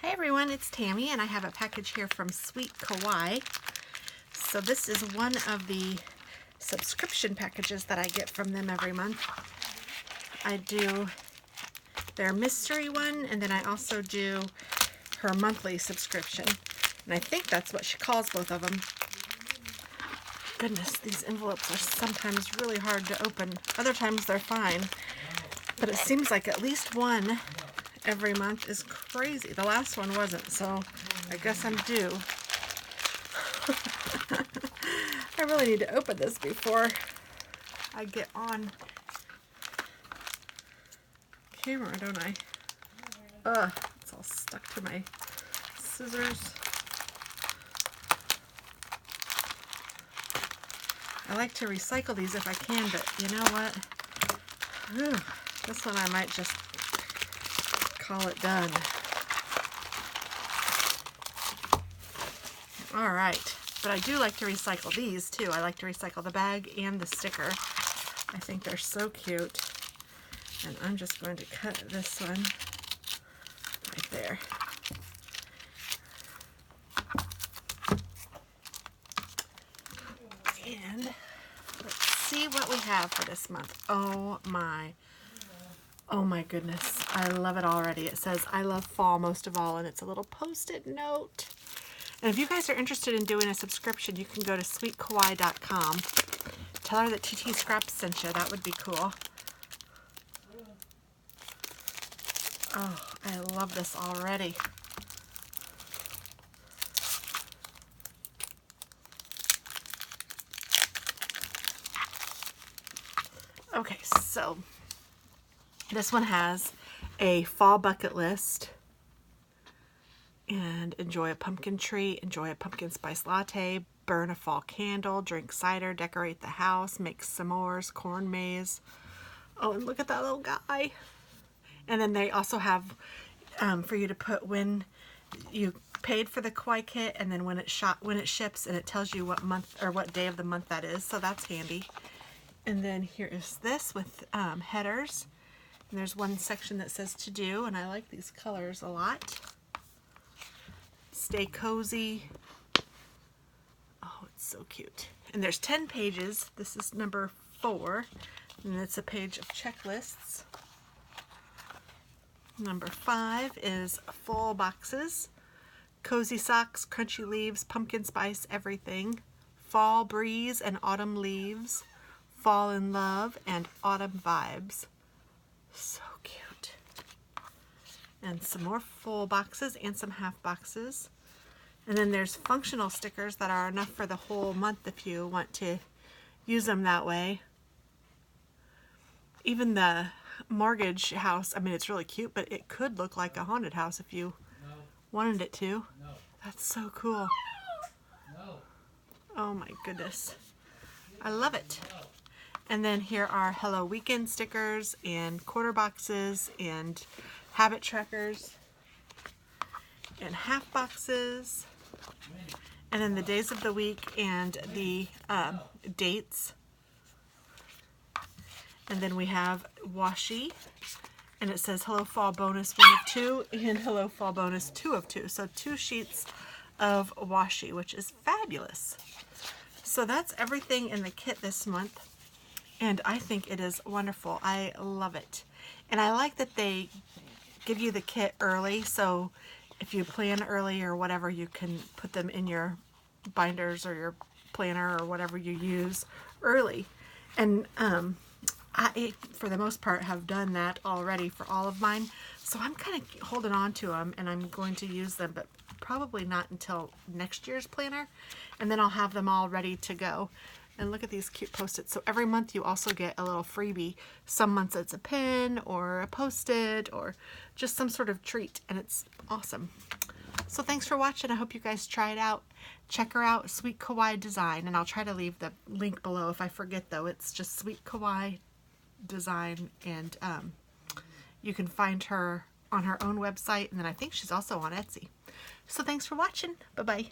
Hi everyone, it's Tammy and I have a package here from Sweet Kawaii. So this is one of the subscription packages that I get from them every month. I do their mystery one and then I also do her monthly subscription. And I think that's what she calls both of them. Goodness, these envelopes are sometimes really hard to open. Other times they're fine. But it seems like at least one every month is crazy. The last one wasn't, so I guess I'm due. I really need to open this before I get on camera, don't I? Ugh, it's all stuck to my scissors. I like to recycle these if I can, but you know what? Whew, this one I might just call it done. All right, but I do like to recycle these too. I like to recycle the bag and the sticker. I think they're so cute. And I'm just going to cut this one right there. And let's see what we have for this month. Oh my goodness, I love it already. It says, I love fall most of all, and it's a little post-it note. And if you guys are interested in doing a subscription, you can go to sweetkawaii.com. Tell her that TT.Scraps sent you. That would be cool. Oh, I love this already. Okay, so this one has a fall bucket list. And enjoy a pumpkin tree, enjoy a pumpkin spice latte, burn a fall candle, drink cider, decorate the house, make s'mores, corn maze. Oh, and look at that little guy. And then they also have for you to put when you paid for the Kawaii kit and then when it ships, and it tells you what month or what day of the month that is. So that's handy. And then here is this with headers. And there's one section that says to do, and I like these colors a lot. Stay cozy. Oh, it's so cute. And there's 10 pages. This is number 4. And it's a page of checklists. Number 5 is full boxes. Cozy socks, crunchy leaves, pumpkin spice, everything. Fall breeze and autumn leaves. Fall in love and autumn vibes. So cute. And some more full boxes and some half boxes. And then there's functional stickers that are enough for the whole month if you want to use them that way. Even the mortgage house, I mean, it's really cute, but it could look like a haunted house if you wanted it to. That's so cool. Oh my goodness. I love it. And then here are Hello Weekend stickers and quarter boxes and habit trackers and half boxes, and then the days of the week and the dates. And then we have washi, and it says Hello Fall Bonus 1 of 2 and Hello Fall Bonus 2 of 2. So 2 sheets of washi, which is fabulous. So that's everything in the kit this month. And I think it is wonderful. I love it. And I like that they give you the kit early, so if you plan early or whatever, you can put them in your binders or your planner or whatever you use early. And I, for the most part, have done that already for all of mine. So I'm kind of holding on to them, and I'm going to use them, but probably not until next year's planner. And then I'll have them all ready to go. And look at these cute post-its. So every month you also get a little freebie. Some months it's a pin or a post-it or just some sort of treat, and it's awesome. So thanks for watching. I hope you guys try it out. Check her out, Sweet Kawaii Design, and I'll try to leave the link below if I forget though. It's just Sweet Kawaii Design, and you can find her on her own website, and then I think she's also on Etsy. So thanks for watching. Bye-bye.